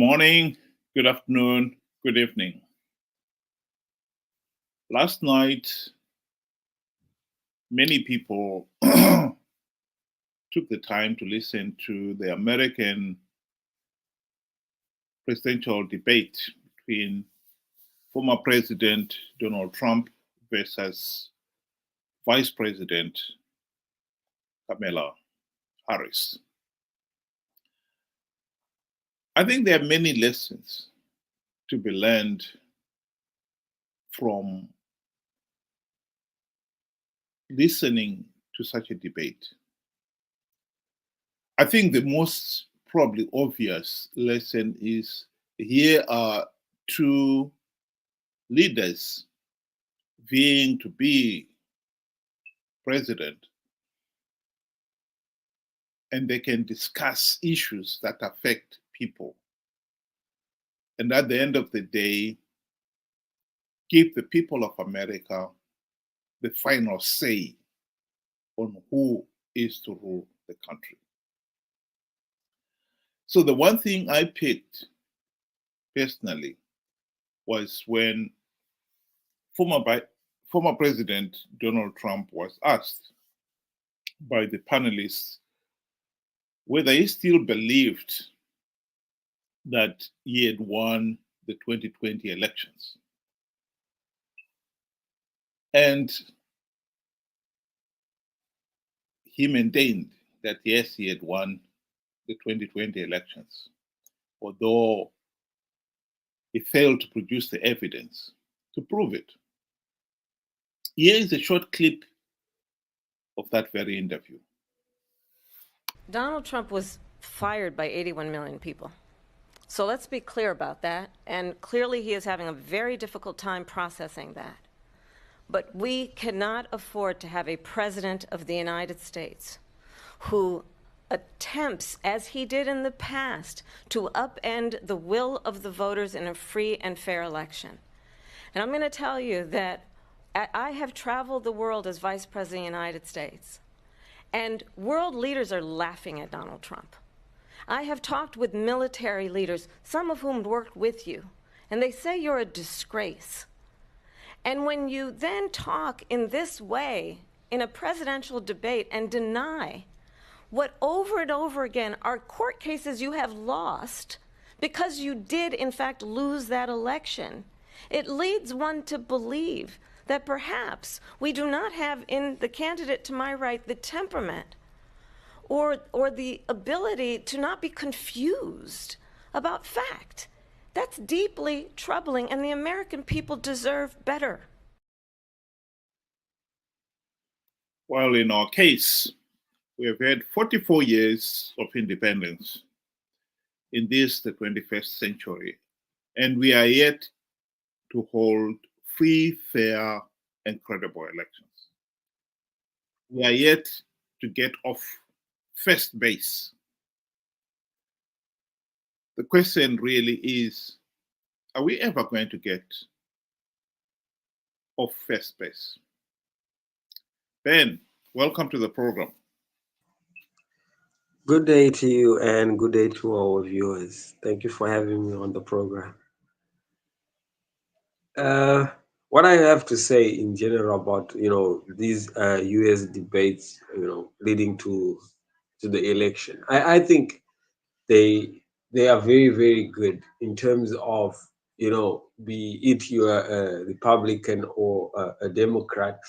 morning, good afternoon, good evening. Last night, many people took the time to listen to the American presidential debate between former President Donald Trump versus Vice President Kamala Harris. I think there are many lessons to be learned from listening to such a debate. I think the most probably obvious lesson is here are two leaders vying to be president, and they can discuss issues that affect people. And at the end of the day, give the people of America the final say on who is to rule the country. So the one thing I picked personally was when former President Donald Trump was asked by the panelists whether he still believed that he had won the 2020 elections. And he maintained that yes, he had won the 2020 elections, although he failed to produce the evidence to prove it. Here is a short clip of that very interview. Donald Trump was fired by 81 million people. So let's be clear about that. And clearly he is having a very difficult time processing that. But we cannot afford to have a president of the United States who attempts, as he did in the past, to upend the will of the voters in a free and fair election. And I'm going to tell you that I have traveled the world as Vice President of the United States, and world leaders are laughing at Donald Trump. I have talked with military leaders, some of whom worked with you, and they say you're a disgrace. And when you then talk in this way in a presidential debate and deny what over and over again are court cases you have lost because you did in fact lose that election, it leads one to believe that perhaps we do not have in the candidate to my right the temperament or the ability to not be confused about fact. That's deeply troubling, and the American people deserve better. Well, in our case, we have had 44 years of independence in this, the 21st century, and we are yet to hold free, fair, and credible elections. We are yet to get off first base. The question really is, are we ever going to get off first base? Ben, welcome to the program. Good day to you and good day to our viewers. Thank you for having me on the program. What I have to say in general about these U.S. debates, leading to the election, I think they are very, very good in terms of be it you're a Republican or a Democrat,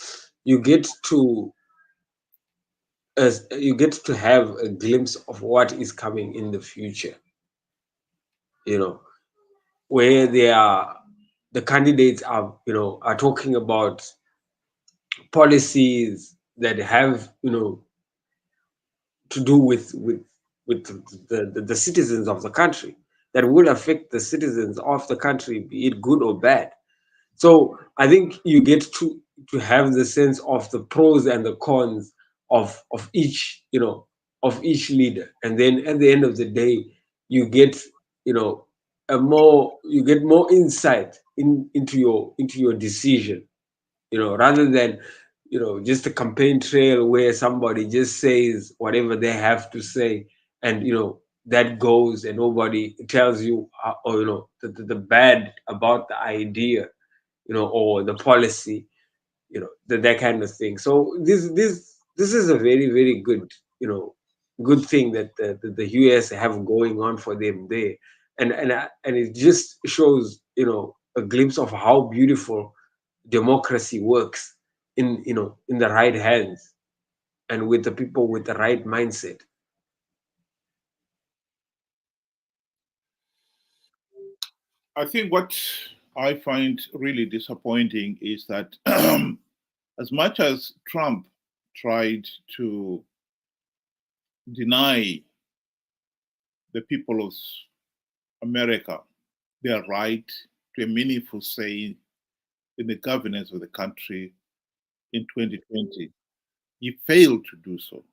you get to have a glimpse of what is coming in the future. Where the candidates are talking about policies that have to do with the citizens of the country, that will affect the citizens of the country, be it good or bad. So I think you get to have the sense of the pros and the cons of each leader, and then at the end of the day you get more insight into your decision, rather than just a campaign trail where somebody just says whatever they have to say, and that goes and nobody tells you, or the bad about the idea, or the policy, that kind of thing. So this is a very, very good, good thing that the US have going on for them there, and it just shows, a glimpse of how beautiful democracy works in the right hands and with the people with the right mindset. I think what I find really disappointing is that as much as Trump tried to deny the people of America their right to a meaningful say in the governance of the country in 2020, he failed to do so.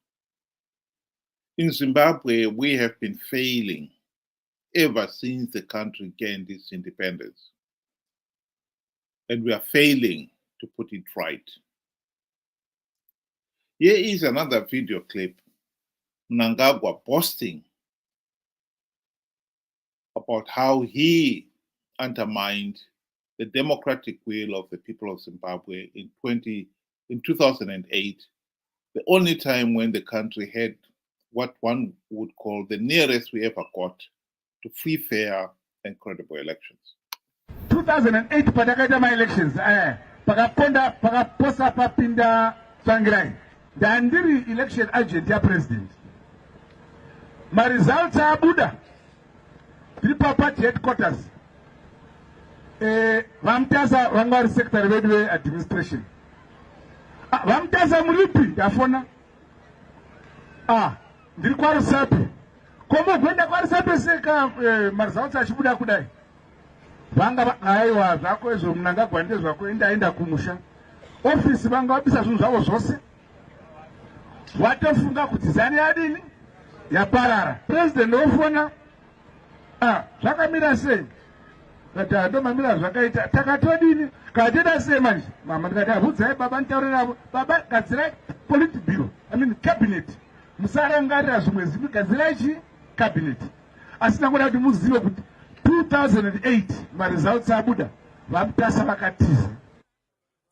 In Zimbabwe, we have been failing ever since the country gained its independence. And we are failing to put it right. Here is another video clip, Mnangagwa boasting about how he undermined the democratic will of the people of Zimbabwe in 2008, the only time when the country had what one would call the nearest we ever got to free, fair, and credible elections. 2008 patakaita ma-elections pakaposa papinda Tsvangirai ndandiri election agent ya-president. Ma-results abuda tiri pa-party headquarters. Vamutasa vanga vari secretary vedu ve-administration. Vamutasa muripi ndafona. Ndiri kwaRusape. Komo gwenda kwaRusape seka ma-results achibuda kudai. Vanga aiwa zvako izvo Mnangagwa ndezvako endaenda kumusha. Ofisi vanga vabisa zvinhu zvavo zvose. Watofunga kuti zani yadini yaparara. President ofona zvakamira sei? Kati ndomamira zvakaita takatodini kateda sei manje? Mama ndikati abvudzai baba nditaurira baba gadzirai politburo, cabinet. Musarangarira zvimwe zvipi, gadzirai chi cabinet. Asi nangoda kuti muzive kuti 2008 ma-results abuda vamutasa vakatiza.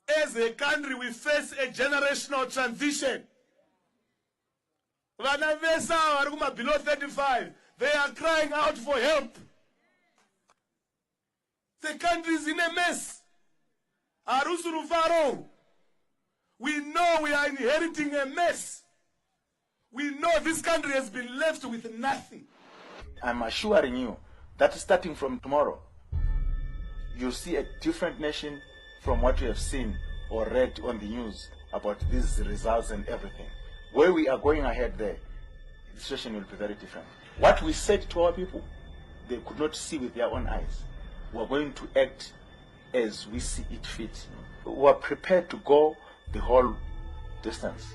As a country we face a generational transition. Vana vese vari kuma below 35, they are crying out for help. The country is in a mess. Arusuru. We know we are inheriting a mess. We know this country has been left with nothing. I'm assuring you that starting from tomorrow, you'll see a different nation from what you have seen or read on the news about these results and everything. Where we are going ahead there, the situation will be very different. What we said to our people, they could not see with their own eyes. We are going to act as we see it fit. We are prepared to go the whole distance.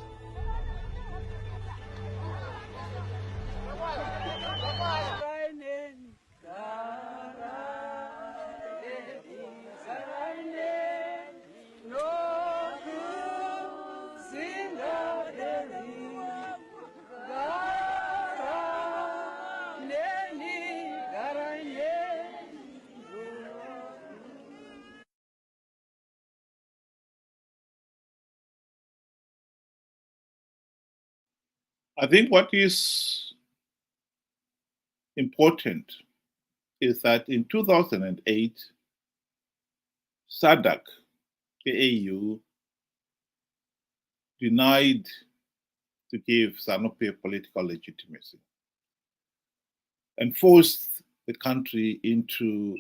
I think what is important is that in 2008, SADC, the AU, denied to give ZANU-PF political legitimacy and forced the country into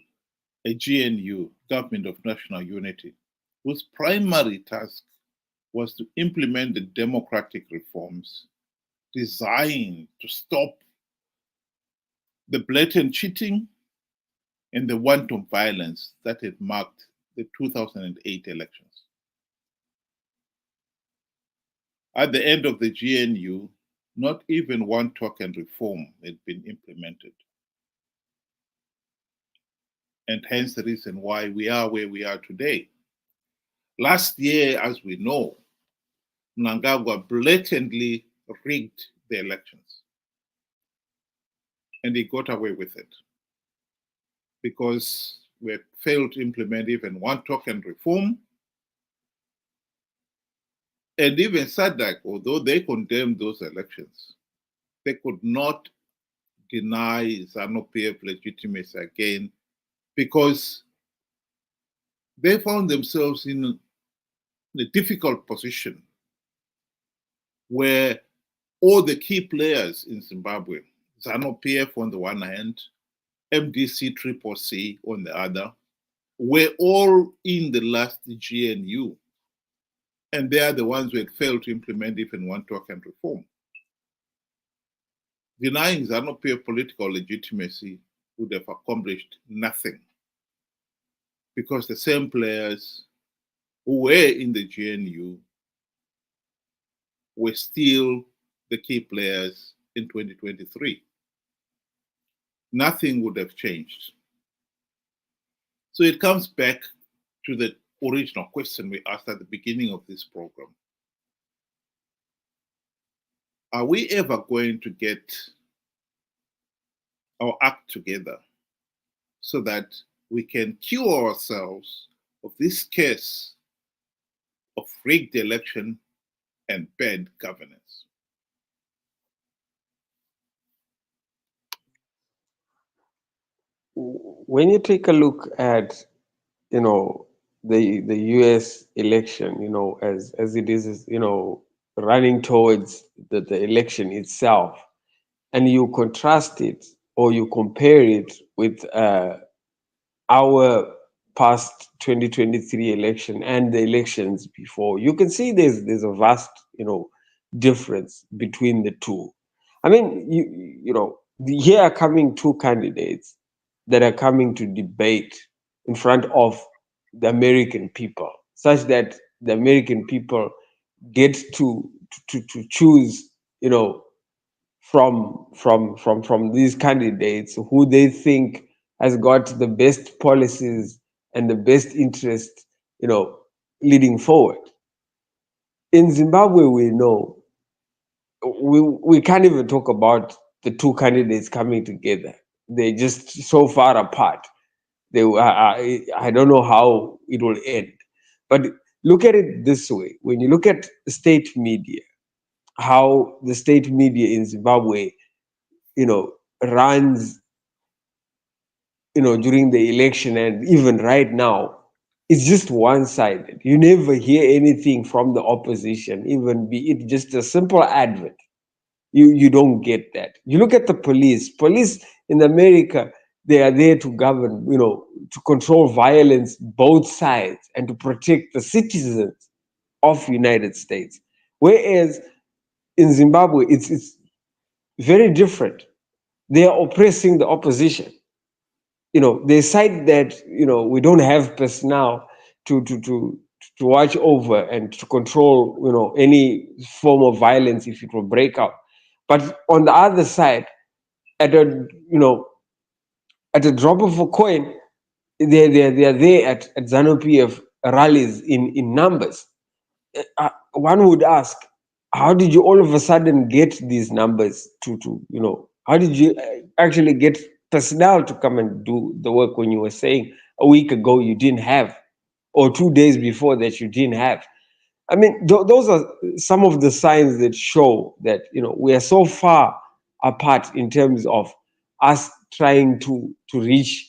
a GNU, Government of National Unity, whose primary task was to implement the democratic reforms designed to stop the blatant cheating and the wanton violence that had marked the 2008 elections. At the end of the GNU, not even one token reform had been implemented. And hence the reason why we are where we are today. Last year, as we know, Mnangagwa blatantly rigged the elections. and he got away with it because we had failed to implement even one token reform. And even SADC, although they condemned those elections, they could not deny ZANU-PF legitimacy again because they found themselves in a difficult position where all the key players in Zimbabwe, ZANU-PF on the one hand, MDC CCC on the other, were all in the last GNU. And they are the ones who had failed to implement even one token reform. Denying ZANU-PF political legitimacy would have accomplished nothing because the same players who were in the GNU were still the key players in 2023. Nothing would have changed. So it comes back to the original question we asked at the beginning of this program. Are we ever going to get our act together so that we can cure ourselves of this case of rigged election and bad governance? When you take a look at, the U.S. election, as it is, running towards the election itself, and you contrast it or you compare it with our past 2023 election and the elections before, you can see there's a vast, difference between the two. I mean, here are coming two candidates that are coming to debate in front of the American people, such that the American people get to choose, from these candidates who they think has got the best policies and the best interest, leading forward. In Zimbabwe, we know we can't even talk about the two candidates coming together. They're just so far apart. I don't know how it will end. But look at it this way. When you look at state media, how the state media in Zimbabwe, runs, during the election and even right now, it's just one-sided. You never hear anything from the opposition, even be it just a simple advert. You don't get that. You look at the police. Police in America, they are there to govern, to control violence, both sides, and to protect the citizens of the United States. Whereas in Zimbabwe, it's very different. They are oppressing the opposition. They cite that, we don't have personnel to watch over and to control, any form of violence if it will break out. But on the other side, at a drop of a coin, they are there at ZANU-PF rallies in numbers. One would ask, how did you all of a sudden get these numbers how did you actually get personnel to come and do the work when you were saying a week ago you didn't have, or 2 days before that you didn't have? I mean, those are some of the signs that show that, we are so far apart in terms of us trying to reach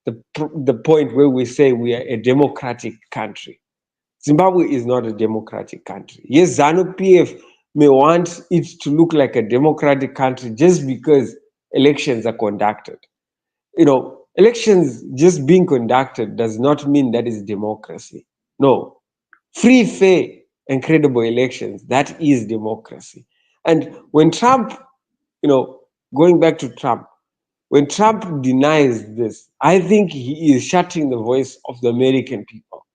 the point where we say we are a democratic country. Zimbabwe is not a democratic country. Yes, ZANU-PF may want it to look like a democratic country just because elections are conducted. Elections just being conducted does not mean that is democracy. No. Free, fair, and credible elections, that is democracy. And when Trump, going back to Trump, when Trump denies this, I think he is shutting the voice of the American people.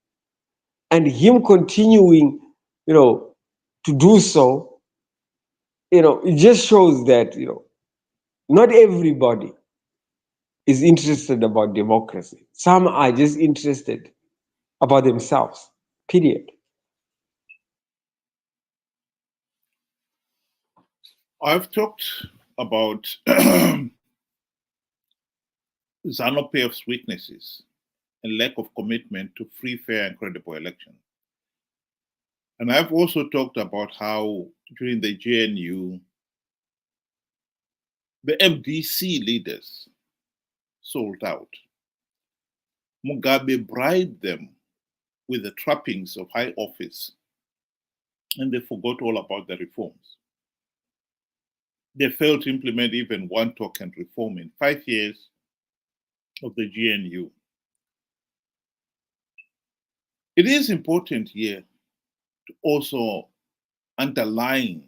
And him continuing, to do so, it just shows that, not everybody is interested about democracy. Some are just interested about themselves, period. I've talked about ZANU-PF's weaknesses and lack of commitment to free, fair, and credible elections. And I've also talked about how during the GNU, the MDC leaders sold out. Mugabe bribed them with the trappings of high office, and they forgot all about the reforms. They failed to implement even one token reform in 5 years of the GNU. It is important here to also underline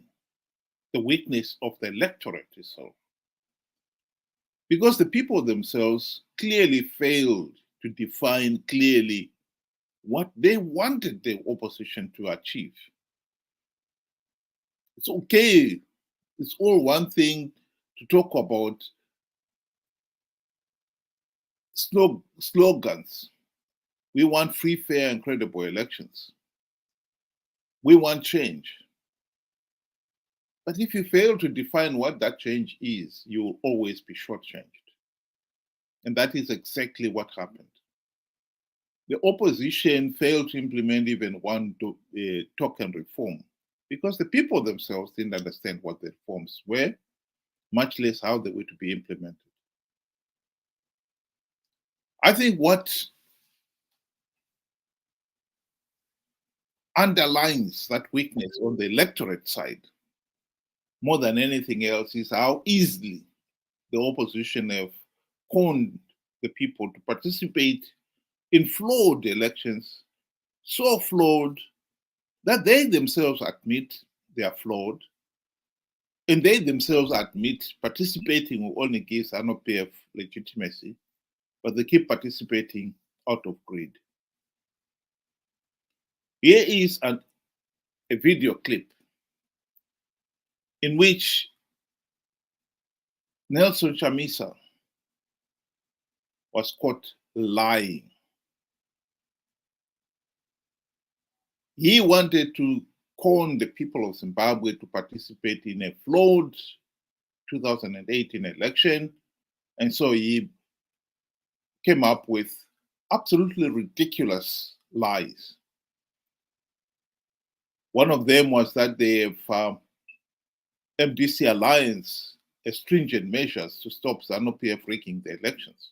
the weakness of the electorate itself, because the people themselves clearly failed to define clearly what they wanted the opposition to achieve. It's okay, it's all one thing to talk about slogans. We want free, fair, and credible elections. We want change. But if you fail to define what that change is, you will always be shortchanged. And that is exactly what happened. The opposition failed to implement even one token reform because the people themselves didn't understand what the reforms were, much less how they were to be implemented. I think what underlines that weakness on the electorate side more than anything else is how easily the opposition have conned the people to participate in flawed elections, so flawed that they themselves admit they are flawed, and they themselves admit participating will only give ZANU-PF legitimacy, but they keep participating out of greed. Here is a video clip in which Nelson Chamisa was caught lying. He wanted to con the people of Zimbabwe to participate in a flawed 2018 election, and so he came up with absolutely ridiculous lies. One of them was that they have MDC Alliance stringent measures to stop ZANU-PF rigging the elections.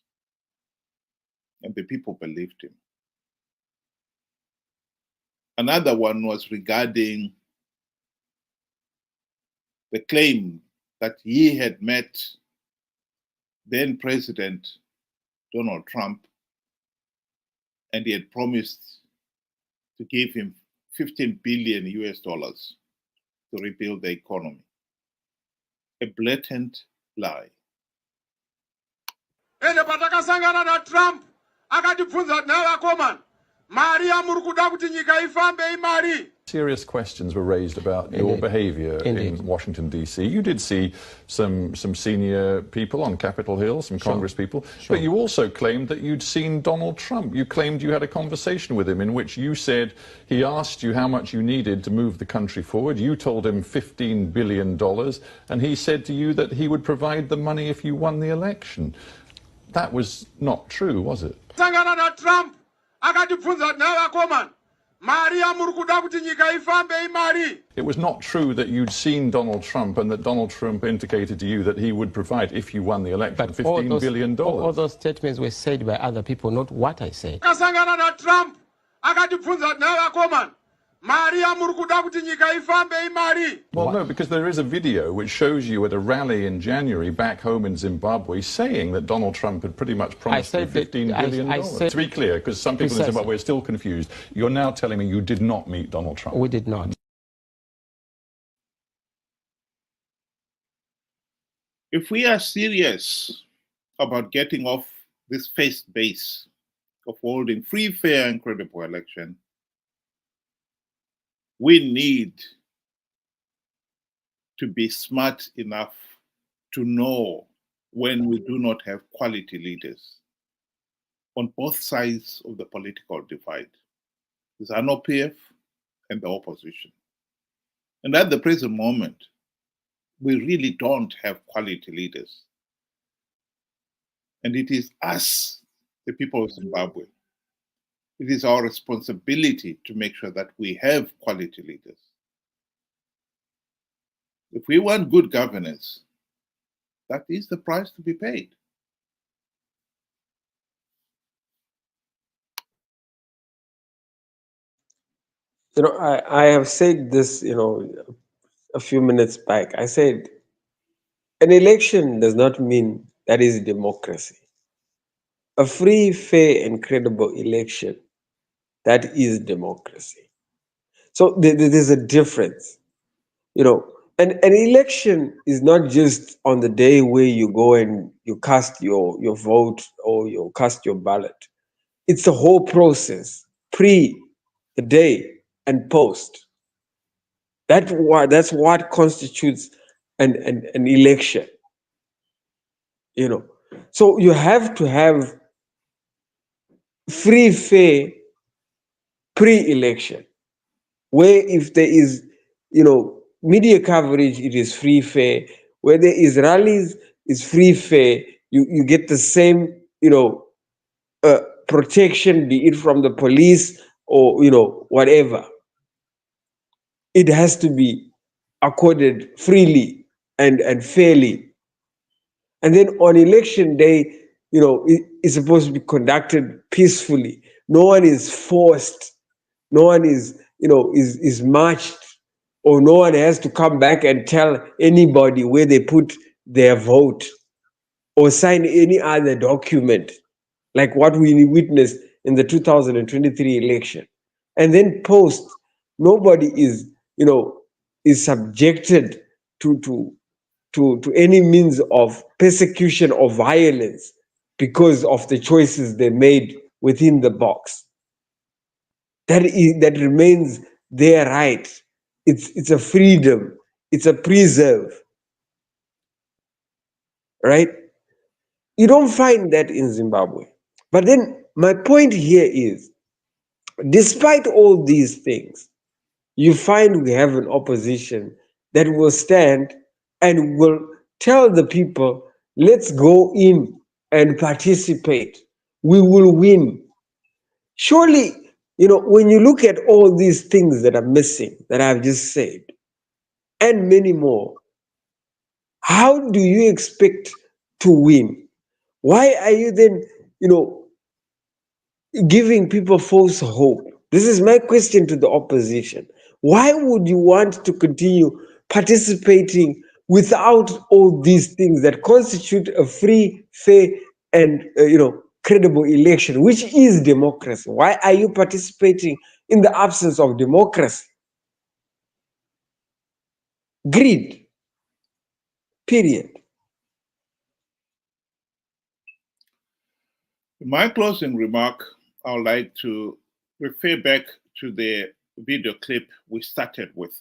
And the people believed him. Another one was regarding the claim that he had met then President Donald Trump and he had promised to give him 15 billion US dollars to rebuild the economy. A blatant lie. Ende patakasangana na Trump akatibvunza naye akomana mari yamuri kuda kuti nyika ifambe imari. Serious questions were raised about your behaviour in Washington, D.C. You did see some senior people on Capitol Hill, some Congress people, but you also claimed that you'd seen Donald Trump. You claimed you had a conversation with him in which you said he asked you how much you needed to move the country forward. You told him $15 billion, and he said to you that he would provide the money if you won the election. That was not true, was it? Sangana na Trump akatibvunza naye akomana mari yamuri kuda kuti nyika ifambe imari. It was not true that you'd seen Donald Trump and that Donald Trump indicated to you that he would provide, if you won the election, $15 billion. All those statements were said by other people, not what I said. Kasangana na Trump akatibvunza naye akomana mari yamuri kuda kuti nyika ifambe imari. Well, no, because there is a video which shows you at a rally in January back home in Zimbabwe saying that Donald Trump had pretty much promised you $15 billion. To be clear, because some people in Zimbabwe are still confused, you're now telling me you did not meet Donald Trump. We did not. If we are serious about getting off this first base of holding free, fair, and credible election, we need to be smart enough to know when we do not have quality leaders on both sides of the political divide, the ZANU-PF and the opposition. And at the present moment, we really don't have quality leaders. And it is us, the people of Zimbabwe. It is our responsibility to make sure that we have quality leaders. If we want good governance, that is the price to be paid. I have said this, a few minutes back. I said, an election does not mean that is democracy. A free, fair, and credible election, that is democracy. So there's a difference, And an election is not just on the day where you go and you cast your vote or you cast your ballot. It's the whole process, pre, the day, and post. That's what constitutes an election. So you have to have free, fair pre-election, where if there is, media coverage, it is free, fair. Where there is rallies, it's free, fair. You get the same, protection, be it from the police or, whatever. It has to be accorded freely and fairly. And then on election day, it's supposed to be conducted peacefully. No one is forced. No one is marched, or no one has to come back and tell anybody where they put their vote or sign any other document like what we witnessed in the 2023 election. And then post, nobody is subjected to any means of persecution or violence because of the choices they made within the box. That remains their right. It's a freedom. It's a preserve. Right? You don't find that in Zimbabwe. But then my point here is, despite all these things, you find we have an opposition that will stand and will tell the people, let's go in and participate. We will win. Surely, when you look at all these things that are missing, that I've just said, and many more, how do you expect to win? Why are you then, giving people false hope? This is my question to the opposition. Why would you want to continue participating without all these things that constitute a free, fair, and credible election, which is democracy? Why are you participating in the absence of democracy? Greed. Period. In my closing remark, I would like to refer back to the video clip we started with.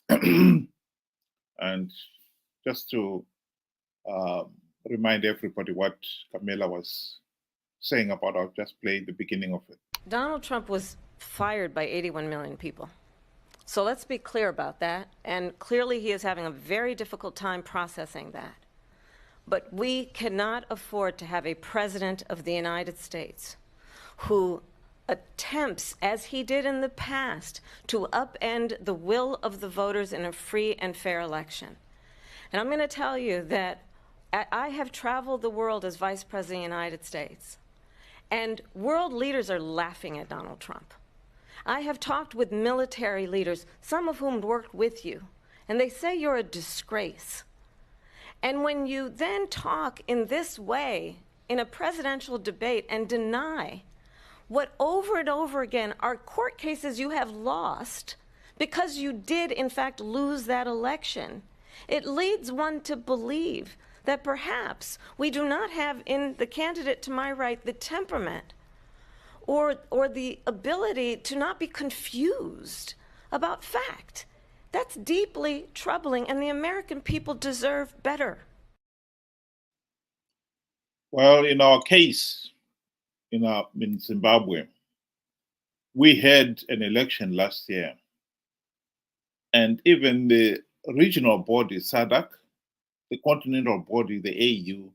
And just to remind everybody what Camilla was saying about, I'll just play the beginning of it. Donald Trump was fired by 81 million people. So let's be clear about that. And clearly he is having a very difficult time processing that. But we cannot afford to have a president of the United States who attempts, as he did in the past, to upend the will of the voters in a free and fair election. And I'm going to tell you that I have traveled the world as Vice President of the United States, and world leaders are laughing at Donald Trump. I have talked with military leaders, some of whom worked with you, and they say you're a disgrace. And when you then talk in this way in a presidential debate and deny what over and over again are court cases you have lost because you did in fact lose that election, it leads one to believe that perhaps we do not have in the candidate to my right the temperament or the ability to not be confused about fact. That's deeply troubling, and the American people deserve better. Well, in our case, in Zimbabwe, we had an election last year, and even the regional body, SADC, the continental body, the AU,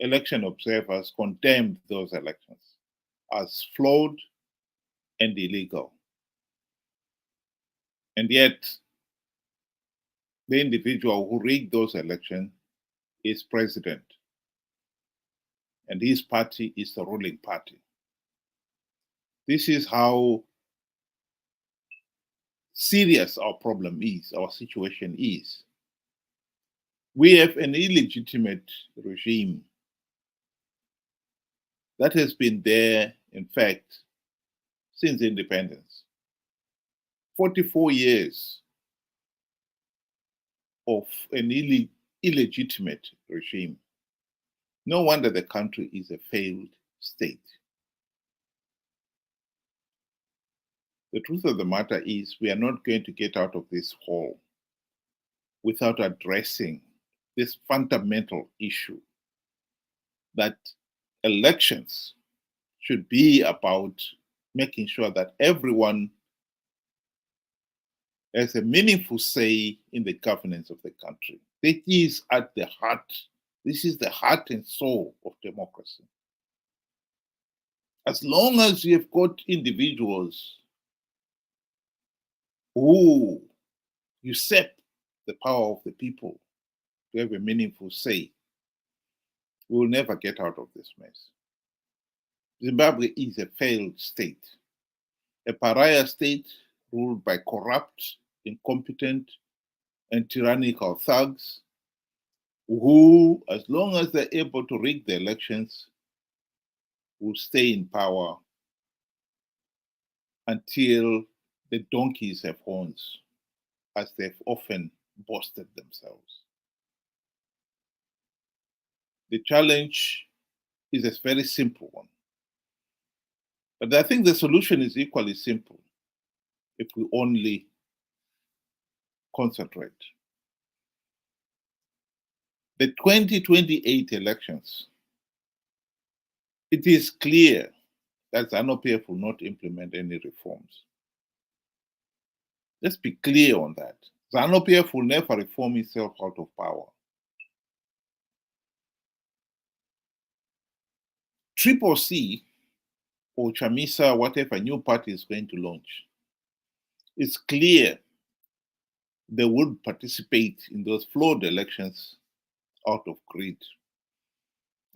election observers condemned those elections as flawed and illegal. And yet, the individual who rigged those elections is president, and his party is the ruling party. This is how serious our problem is, our situation is. We have an illegitimate regime that has been there, in fact, since independence. 44 years of an illegitimate regime. No wonder the country is a failed state. The truth of the matter is we are not going to get out of this hole without addressing this fundamental issue that elections should be about making sure that everyone has a meaningful say in the governance of the country. That is at the heart. This is the heart and soul of democracy. As long as you have got individuals who usurp the power of the people to have a meaningful say, we will never get out of this mess. Zimbabwe is a failed state, a pariah state ruled by corrupt, incompetent, and tyrannical thugs who, as long as they're able to rig the elections, will stay in power until the donkeys have horns, as they've often boasted themselves. The challenge is a very simple one. But I think the solution is equally simple if we only concentrate. The 2028 elections, it is clear that ZANU-PF will not implement any reforms. Let's be clear on that. ZANU-PF will never reform itself out of power. Triple C or Chamisa, whatever new party is going to launch, it's clear they would participate in those flawed elections out of greed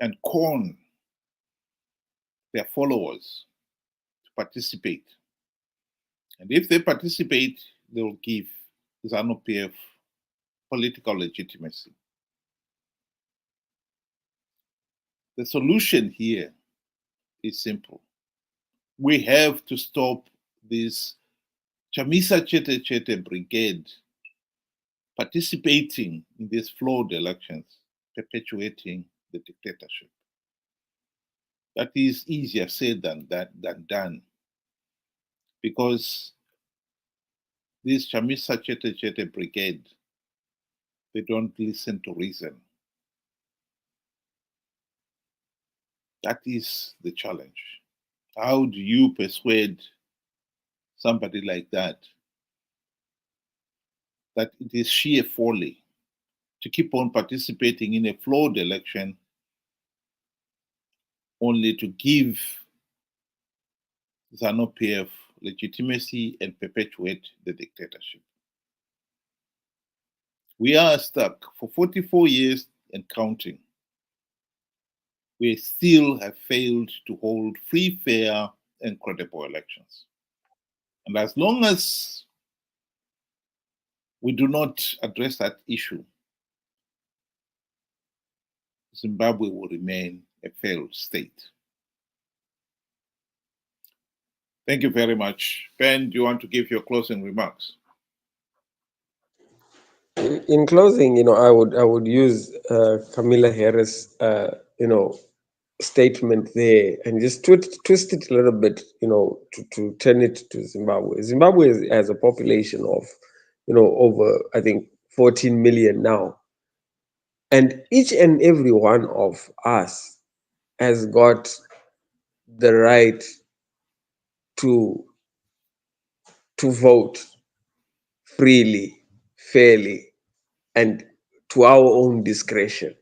and con their followers to participate. And if they participate, they will give ZANU-PF political legitimacy. The solution here is simple. We have to stop this Chamisa Chete Chete brigade participating in these flawed elections, perpetuating the dictatorship. That is easier said than done, because this Chamisa Chete Chete brigade, they don't listen to reason. That is the challenge. How do you persuade somebody like that that it is sheer folly to keep on participating in a flawed election only to give ZANU-PF legitimacy and perpetuate the dictatorship? We are stuck for 44 years and counting. We still have failed to hold free, fair, and credible elections. And as long as we do not address that issue, Zimbabwe will remain a failed state. Thank you very much. Ben, do you want to give your closing remarks? In closing, I would use Camilla Harris, statement there and just twist it a little bit, to turn it to Zimbabwe. Zimbabwe has a population of, over, I think, 14 million now. And each and every one of us has got the right to vote freely, fairly, and to our own discretion.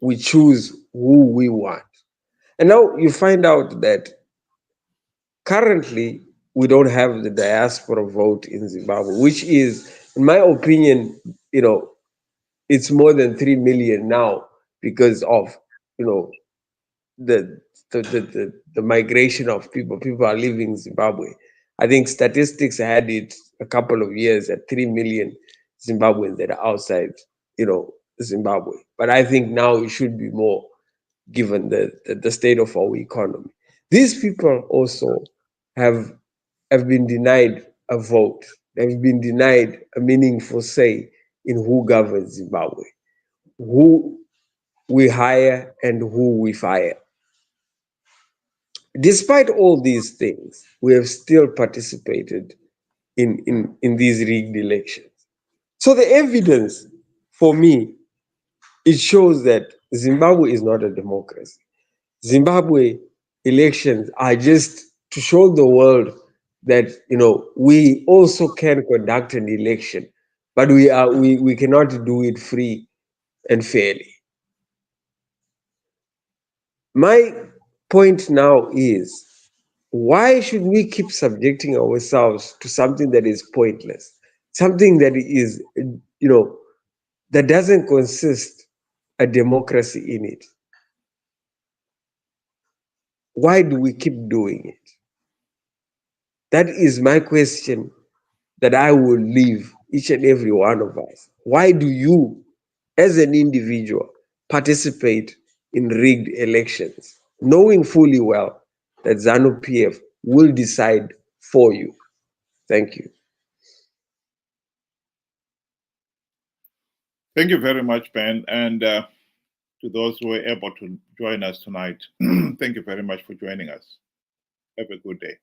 we choose who we want. And now you find out that currently we don't have the diaspora vote in Zimbabwe, which is, in my opinion, it's more than 3 million now because of, the migration of people. People are leaving Zimbabwe. I think statistics had it a couple of years at 3 million Zimbabweans that are outside, Zimbabwe. But I think now it should be more, given the state of our economy. These people also have been denied a vote. They've been denied a meaningful say in who governs Zimbabwe, who we hire and who we fire. Despite all these things, we have still participated in these rigged elections. So the evidence, for me, it shows that Zimbabwe is not a democracy. Zimbabwe elections are just to show the world that we also can conduct an election, but we cannot do it free and fairly. My point now is, why should we keep subjecting ourselves to something that is pointless, something that is, that doesn't consist a democracy in it? Why do we keep doing it? That is my question that I will leave each and every one of us. Why do you, as an individual, participate in rigged elections, knowing fully well that ZANU-PF will decide for you? Thank you. Thank you very much, Ben. And to those who were able to join us tonight, thank you very much for joining us. Have a good day.